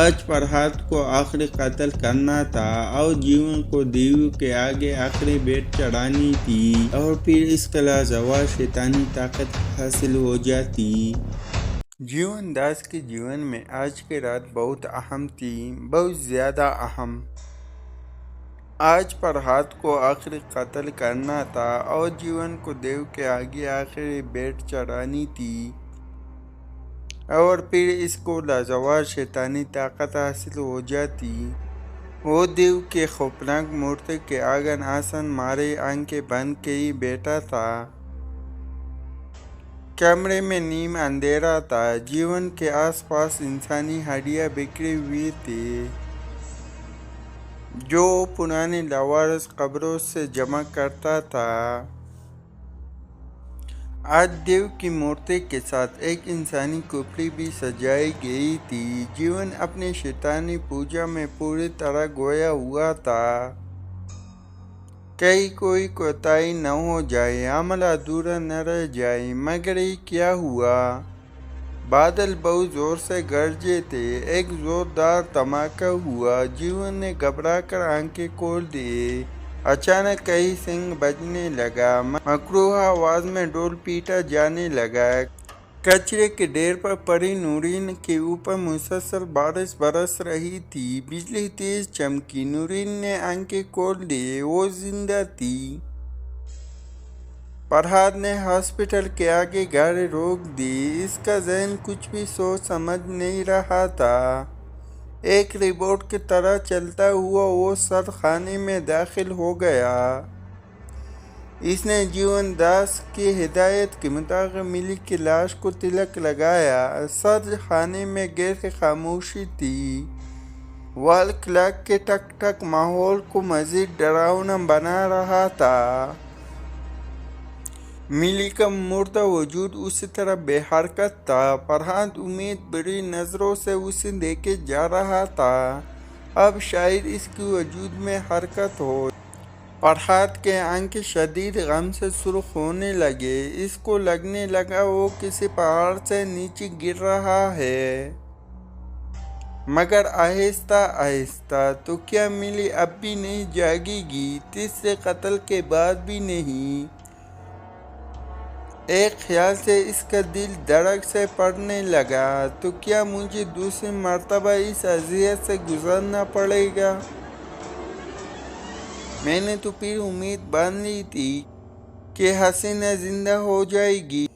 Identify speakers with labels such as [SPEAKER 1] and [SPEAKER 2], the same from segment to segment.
[SPEAKER 1] آج فرحات کو آخری قتل کرنا تھا اور جیون کو دیو کے آگے آخری بیٹ چڑھانی تھی اور پھر اس کے لازوال شیطانی طاقت حاصل ہو جاتی۔ جیون داس کے جیون میں آج کی رات بہت اہم تھی، بہت زیادہ اہم۔ آج فرحات کو آخری قتل کرنا تھا اور جیون کو دیو کے آگے آخری بیٹ چڑھانی تھی اور پھر اس کو لازوال شیطانی طاقت حاصل ہو جاتی۔ وہ دیو کے خوفناک مورتی کے آگے آسن مارے آنکھیں بند کیے بیٹھا تھا۔ کمرے میں نیم اندھیرا تھا، جیون کے آس پاس انسانی ہڈیاں بکھری ہوئی تھی جو پرانی لاوارث قبروں سے جمع کرتا تھا۔ آج دیو کی مورتی کے ساتھ ایک انسانی کھوپڑی بھی سجائی گئی تھی۔ جیون اپنی شیطانی پوجا میں پوری طرح گویا ہوا تھا۔ کہیں کوئی کوتاہی نہ ہو جائے، عمل ادھورا نہ رہ جائے، مگر یہ کیا ہوا؟ بادل بہت زور سے گرجے تھے، ایک زوردار دھماکہ ہوا۔ جیون نے گھبرا کر آنکھیں کھول دی۔ اچانک کہیں سنگ بجنے لگا، مکروہ آواز میں ڈھول پیٹا جانے لگا۔ کچرے کے ڈھیر پر پڑی نورین کے اوپر مسلسل بارش برس رہی تھی۔ بجلی تیز چمکی، نورین نے آنکھیں کھول دی، وہ زندہ تھی۔ فرحات نے ہاسپٹل کے آگے گاڑی روک دی، اس کا ذہن کچھ بھی سوچ سمجھ نہیں رہا تھا۔ ایک روبوٹ کی طرح چلتا ہوا وہ سرد خانے میں داخل ہو گیا۔ اس نے جیون داس کی ہدایت کے مطابق ملی کی لاش کو تلک لگایا۔ سرد خانے میں گہری خاموشی تھی۔ وال کلاک کے ٹک ٹک ماحول کو مزید ڈراؤنا بنا رہا تھا۔ ملی کا مردہ وجود اسی طرح بے حرکت تھا۔ فرحات امید بھری نظروں سے اسے دیکھے جا رہا تھا۔ اب شاید اس کے وجود میں حرکت ہو۔ فرحات کے آنکھیں شدید غم سے سرخ ہونے لگے۔ اس کو لگنے لگا وہ کسی پہاڑ سے نیچے گر رہا ہے، مگر آہستہ آہستہ۔ تو کیا ملی اب بھی نہیں جاگے گی؟ تیسرے قتل کے بعد بھی نہیں؟ ایک خیال سے اس کا دل دھڑک سے پڑنے لگا۔ تو کیا مجھے دوسری مرتبہ اس اذیت سے گزرنا پڑے گا؟ میں نے تو پھر امید باندھ لی تھی کہ حسینہ زندہ ہو جائے گی۔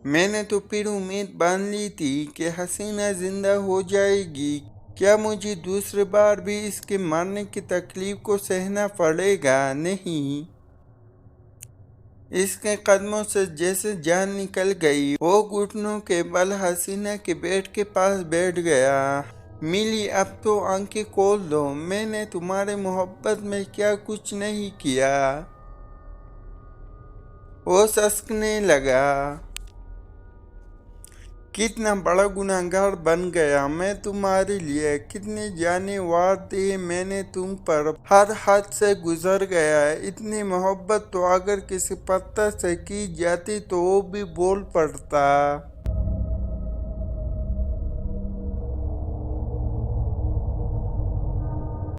[SPEAKER 1] میں نے تو پھر امید باندھ لی تھی کہ حسینہ زندہ ہو جائے گی۔ کیا مجھے دوسری بار بھی اس کے مرنے کی تکلیف کو سہنا پڑے گا؟ نہیں۔ اس کے قدموں سے جیسے جان نکل گئی۔ وہ گھٹنوں کے بل حسینہ کے بیڈ کے پاس بیٹھ گیا۔ ملی اب تو آنکھیں کھول دو، میں نے تمہاری محبت میں کیا کچھ نہیں کیا؟ وہ سسکنے لگا۔ کتنا بڑا گنہگار بن گیا میں تمہارے لیے، کتنے جانے وار دیے میں نے تم پر، ہر حد سے گزر گیا۔ اتنی محبت تو اگر کسی پتھر سے کی جاتی تو وہ بھی بول پڑتا۔